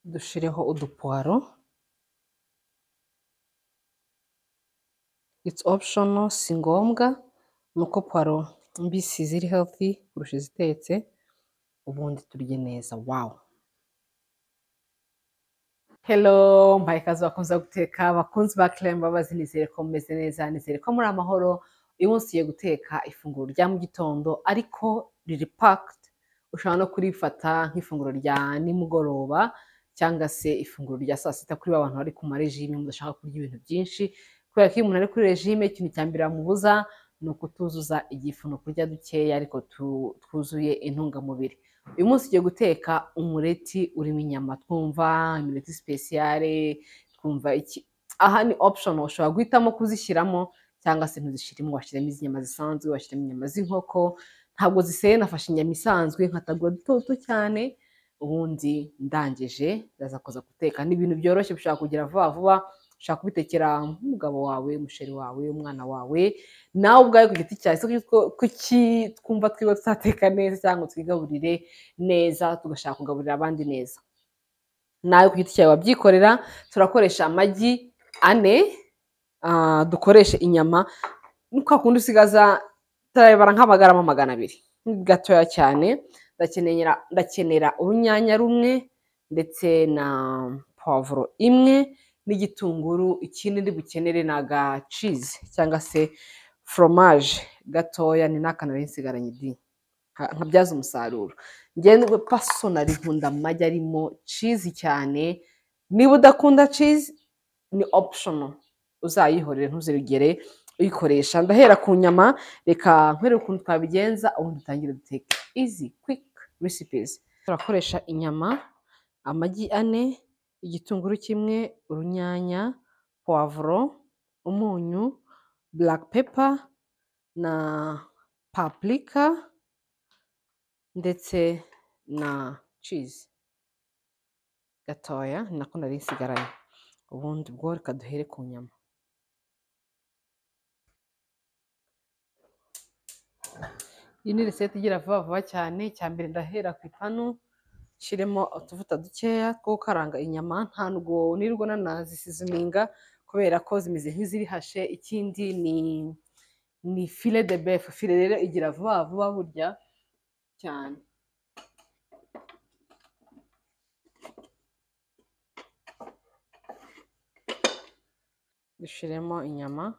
dushireho udupwaro. It's optional, si ngombwa, nuko pwaro mbisi ziri healthy kurusha izitetse, ubundi turye neza. Wow. Hello, mbaye ikaze bakunze guteka, abakunzi ba Claire Mbabazi, nizere ko mumeze neza, nizere ko muri amahoro. Uyu munsi tugiye guteka ifunguro rya mu gitondo ariko riri packed. Ushobora no kurifata nk'ifunguro rya nimugoroba cyangwa se ifunguro rya saa sita kuri abantu bari ku marejime mudashaka kurya ibintu byinshi, kubera ko iyo umuntu ari kuri regime ikintu cya mbere bamubuza ni ukutuzuza igifu, ni ukurya dukeya ariko twuzuye intungamubiri. Uyu munsi tugiye guteka umureti urimo inyama, twumva imireti speciale, twumva iki. Aha ni optional, ushobora guhitamo kuzishyiramo cyangwa se ntuzishyiremo, washyiramo izi nyama zisanzwe, washyiramo inyama z'inkoko, ntabwo ziseye, nafashe inyama isanzwe nkatagura duto duto cyane, ubundi ndangije ndaza kuza guteka. Ni ibintu byoroshye, bishobora kugira vuba vuba, ushaka kubitekera nk'umugabo wawe, umusheri wawe, umwana wawe, nawe ubwawe ku giti cyawe. Kuki twumva twiwe tutateka neza cyangwa twigaburire neza tugashaka kugaburira abandi neza? Nawe ku giti cyawe wabyikorera. Turakoresha amagi 4, dukoreshe inyama nuko kundi usigaza turabara nk'amagarama 200, gatoya cyane. Ndakenera urunyanya rumwe ndetse na poivro imwe n'igitunguru. Ikindi ndi bukenere na ga cheese cyangwa se fromage gatoya, ni n'aka nari nsigaranye nkabyaza umusaruro. Njyewe personally nkunda amagi arimo cheese cyane. Niba udakunda cheese ni optional, uzayihorere ntuzigere uyikoresha. Ndahera ku nyama, reka nkwereke ukuntu twabigenza ubundi dutangire duteke. Easy quick recipes. Turakoresha inyama, amagi 4, igitunguru kimwe, urunyanya, poivro, umunyu, black pepper na paprika ndetse na cheese gatoya, nako nari nsigaranye. Ubundi bwo reka duhere ku nyama. Iyi ni resete igira vuba vuba cyane. Icya mbere ndahera ku ipanu, nshyiremo utuvuta dukeya two gukaranga inyama. Nta nubwo nirwo nanazisizuminga kubera ko zimeze nk'iziri hashe. Ikindi ni filet de bœuf. Filet rero igira vuba vuba burya cyane. Dushyiremo inyama.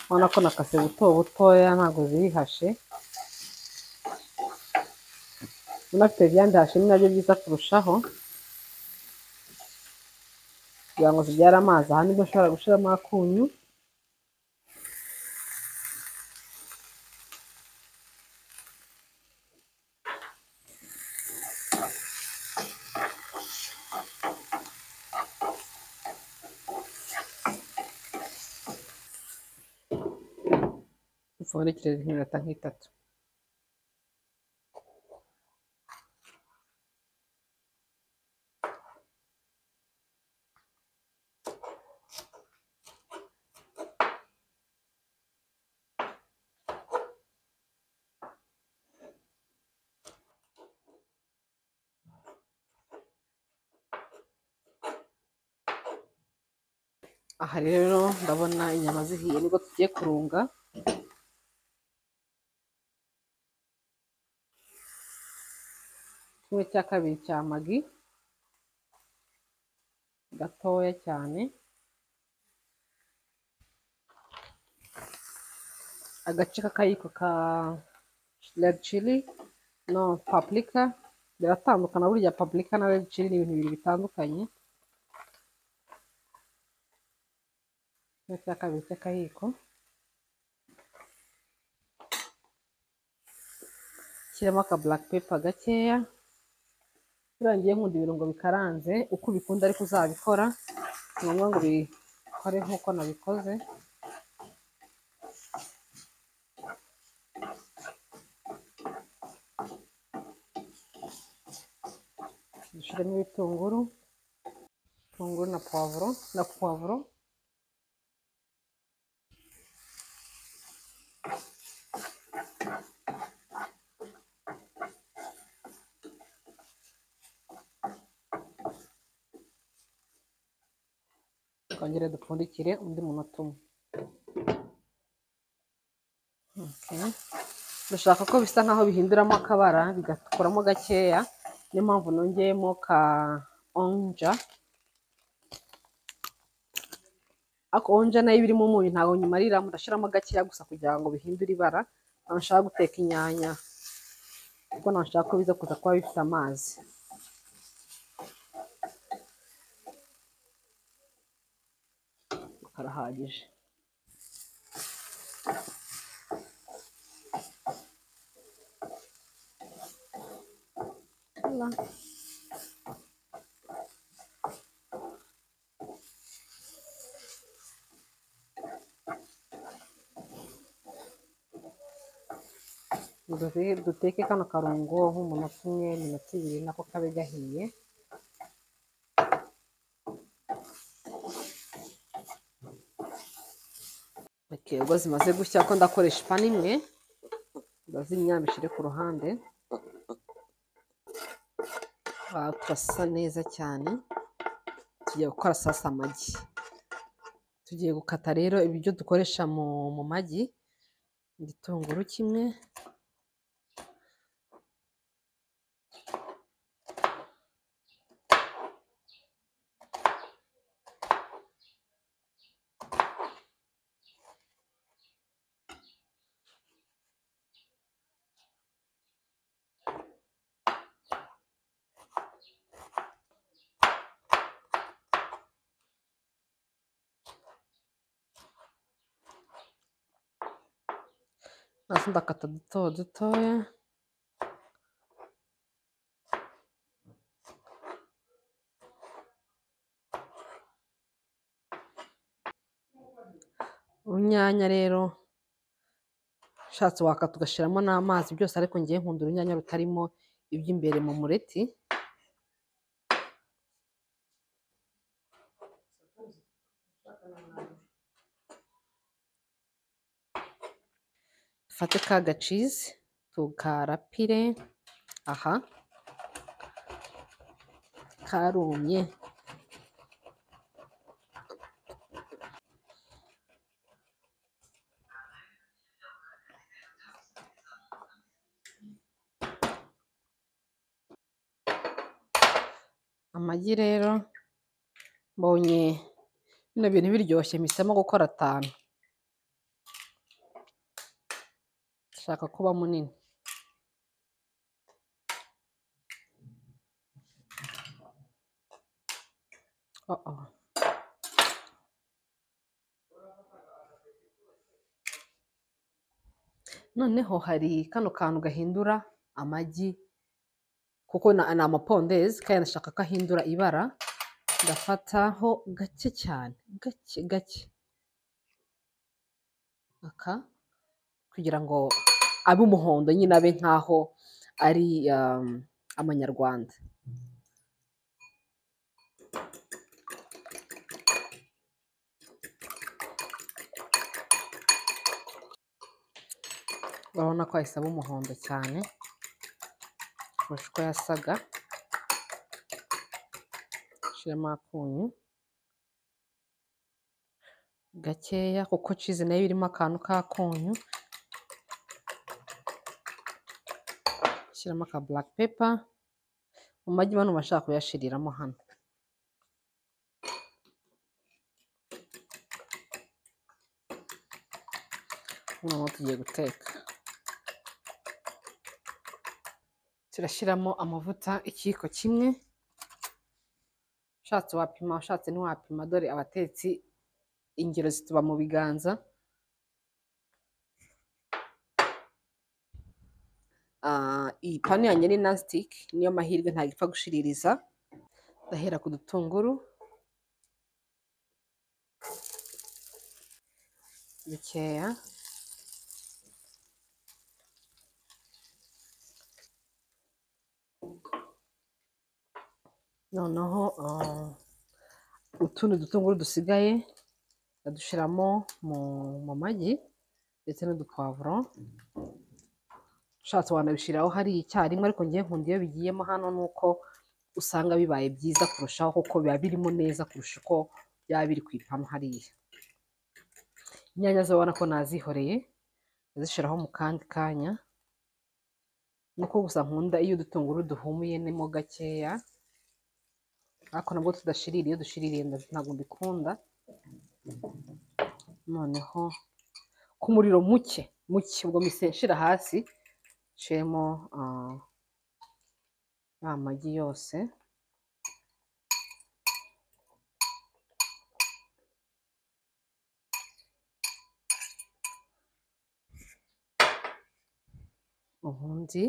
Ubona ko nakase buto butoya, ntabwo zirihashe. Unafite ibyandihashe ni nabyo byiza kurushaho kugira ngo zibyare amazi. Aha nibwo ushobora gushyiramo akunyu. Upfundikire nk'iminota nk'itatu. Aha rero ndabona inyama zihiye, nibwo tugiye kurunga. Kimwe cya kabiri cya magi gatoya cyane, agace k'akayiko ka red chili no paprika. Biratandukana burya, paprika na red chili ni ibintu bibiri bitandukanye. Kimwe cya kabiri cy'akayiko. Shyiramo aka black pepper gakeya. Turangiye nkunda ibirungo bikaranze, uko ubikunda ariko uzabikora, ni ngombwa ngo ubikore nk'uko nabikoze. Dushyiramo ibitunguru na poivro. twongere dupfundikire undi munota umwe. Okay. Dushaka ko bisa nkaho bihinduramo akabara bigakuramo gakeya, niyo mpamvu nongeyemo ka onja. Ako onja nayo birimo umunyu ntabwo nyumarira, ndashiramo gakeya gusa kugira ngo bihindure ibara. Nshaka guteka inyanya kuko nashaka ko biza kuza kuba bifite amazi. Karahagije. Duteke kano karungo nk'umunota umwe, iminota ibiri nako kabe gahiye. Okay, ubwo zimaze gushya ko ndakoresha ipanu imwe, ndazimya mbishyire ku ruhande. Turasa neza cyane, tugiye gukora sasa amagi. Tugiye gukata rero ibyo dukoresha mu magi. Igitunguru kimwe, nazo ndakata duto dutoya. Urunyanya rero ushatse wakata ugashyiramo n'amazi byose, ariko ngiye nkunda urunyanya rutarimo iby'imbere mu mureti. Dufate ka gacizi tukarapire aha, karumye. Amagi rero mbonye bino bintu biryoshye, mpisemo gukora 5. Shaka kuba munini. Noneho hari kano kantu gahindura amagi, kuko ni amapondezi kandi nashaka ko ahindura ibara. Ndafataho gake cyane, gake gake, aka kugira ngo abe umuhondo nyine, abe nkaho ari amanyarwanda. Urabona ko ahise aba umuhondo cyane kurusha uko yasaga. Shiramo akunyu gakeya kuko cheese nayo irimo akantu k'akunyu. Shyiramo ka black pepper. Mu magi bano bashaka kuyashiriramo hano. Noneho tugiye guteka. Turashyiramo amavuta ikiyiko kimwe. Ushatse wapima, ushatse ntiwapima, dore abatetsi ingero zituba mu biganza. Iyi panu yanjye ni non-stick, niyo mahirwe ntabwo ipfa gushiririza. Ndahera ku dutunguru bikeya, noneho utundi dutunguru dusigaye ndadushyiramo mu magi ndetse n'udupavuro. Ushatse wanabishyiraho hari icyarimwe, ariko ngiye nkunda iyo bigiyemo hano, nuko usanga bibaye byiza kurushaho kuko biba birimo neza kurusha uko byaba biri ku ipanu hariya. Inyanya zo ubona ko nazihoreye ndazishiraho mu kandi kanya, nuko gusa nkunda iyo udutunguru duhumuye nemo gakeya, ariko nabwo tudashirira, iyo dushiririye ntabwo mbikunda. Noneho ku muriro muke ubwo mise nshira hasi, nshiremo ya magi yose. Ubundi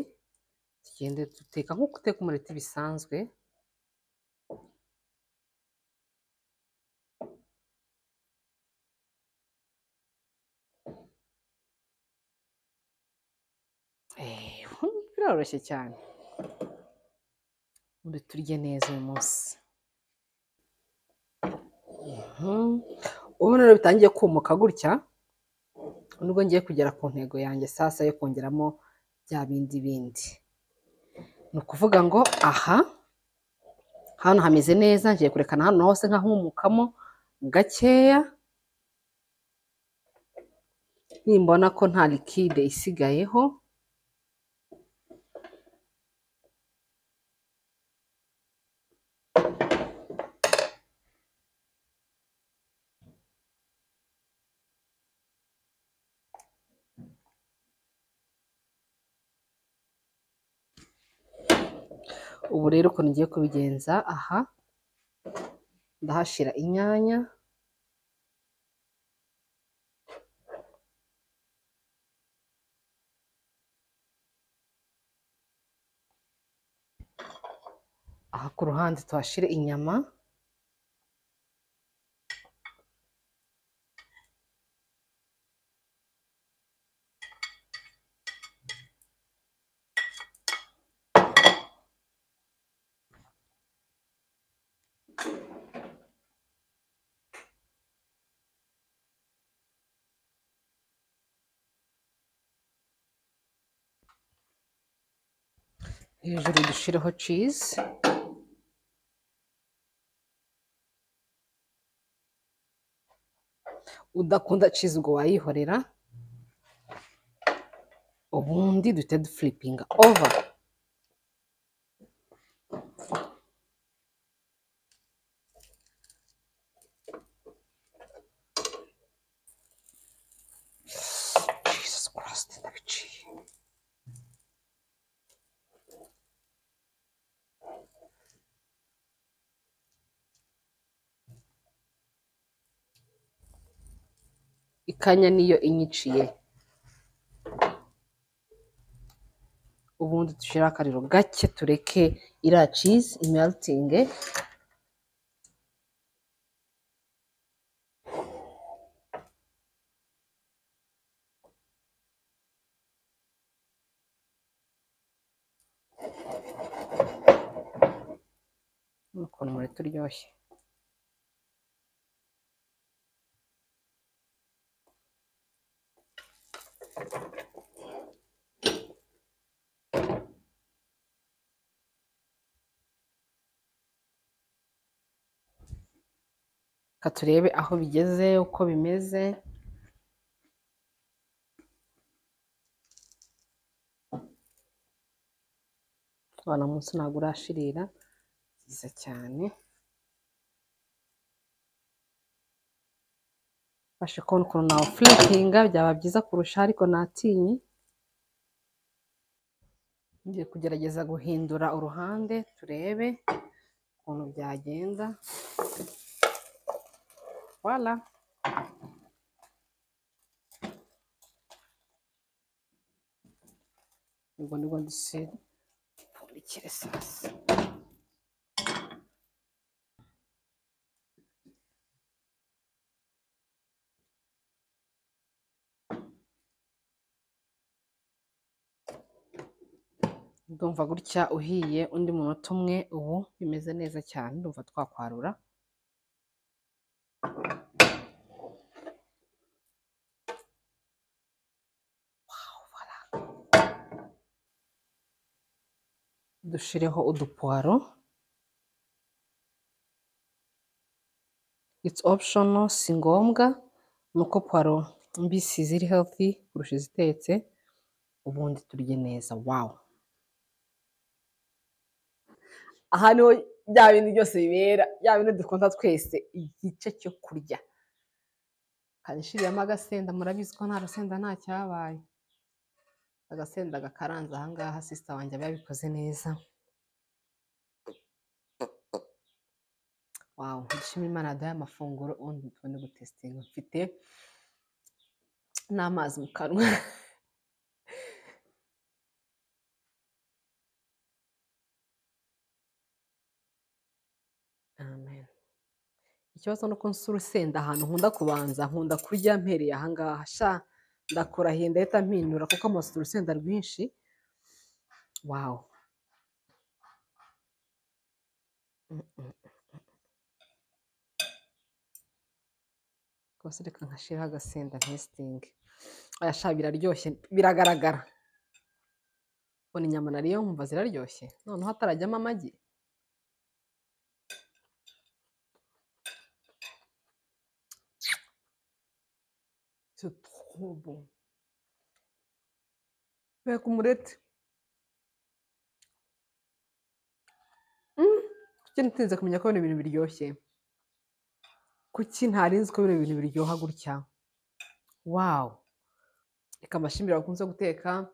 tugende duteka nk'uko uteka umureti bisanzwe. Biroroshye cyane, ubundi turye neza uyu munsi. Ubu rero bitangiye kumuka gutya, nubwo ngiye kugera ku ntego yanjye sasa yo kongeramo bya bindi. Ni ukuvuga ngo aha hano hameze neza, ngiye kurekana hano hose nkahumukamo gakeya. Nimbona ko nta likide isigayeho, ubu rero ukuntu ngiye kubigenza, aha ndahashira inyanya, aha ku ruhande tuhashire inyama, hejuru dushireho cheese. Udakunda cheese ubwo wayihorera, ubundi duhite duflipinga over. Jesus Christ, ndabiciye. Ikanya niyo inyiciye. Ubundi dushira akariro gake tureke iriya cheese imeltinge. Ukuntu umureti uryoshye. Reka turebe aho bigeze, uko bimeze. Abana munsi ntabwo urashirira, byiza cyane. Bashe kubona ukuntu nawe flipinga byaba byiza kurusha, ariko natinye. Ngiye kugerageza guhindura uruhande turebe ukuntu byagenda. Voilà. Ubwo nibwo ndipfundikire sasa. Ndumva gutya uhiye undi munota umwe, ubu bimeze neza cyane, ndumva twakwarura. Dushireho udupuwaro. it's optional, si ngombwa, nuko puwaro mbisi ziri healthy kurusha izitetse, ubundi turye neza. Wow! Aha niho bya bintu byose bibera, bya bintu dukunda twese, igice cyo kurya. Kanshiriyemo agasenda, murabizi ko nta rusenda nta cyabaye. Agasenda gakaranze aha ngaha sister wanjye aba yabikoze neza. Wow, ndashimira Imana yaduhaye amafunguro, ubundi tubone gutesitinga. Mfite n'amazi mu kanwa. Amen. Ikibazo nuko nsa urusenda ahantu nkunda kubanza, nkunda kurya mpereye aha ngaha. Sha ndakurahiye ndahita mpindura kuko amasura urusenda rwinshi. Wow! Rwose reka nkashiraho agasenda ntesitinge. Aya sha biraryoshye, biragaragara. Ubona inyama nariye nkumva ziraryoshye, noneho hatarajyamo amagi. C'est trop bon. Mbega umureti. Kuki natinze kumenya ko bino bintu biryoshye? Kuki ntari nzi ko bino bintu biryoha gutya? Wow! Reka mbashimire abakunze guteka,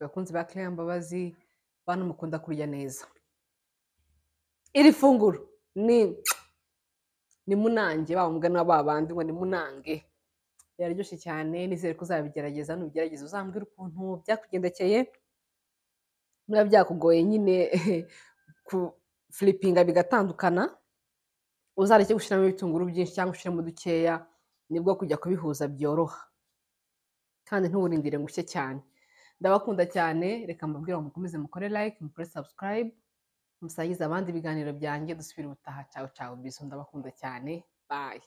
abakunzi ba Claire Mbabazi, bantu mukunda kurya neza. Iri funguro ni munange, ba mugani wa babandi ngo ni munange. Biraryoshye cyane, nizere ko uzabigerageza, nubigerageza uzambwira ukuntu byakugendekeye. Niba byakugoye nyine ku flipinga bigatandukana, uzareke gushyiramo ibitunguru byinshi cyangwa ushyiremo dukeya, nibwo kujya kubihuza byoroha. Kandi ntuburindire ngo ushye cyane. Ndabakunda cyane, reka mbabwire ngo mukomeze mukore like, mukore subscribe, musangize abandi ibiganiro byanjye, dusubire ubutaha. Ciao ciao, bisu, ndabakunda cyane. Bye.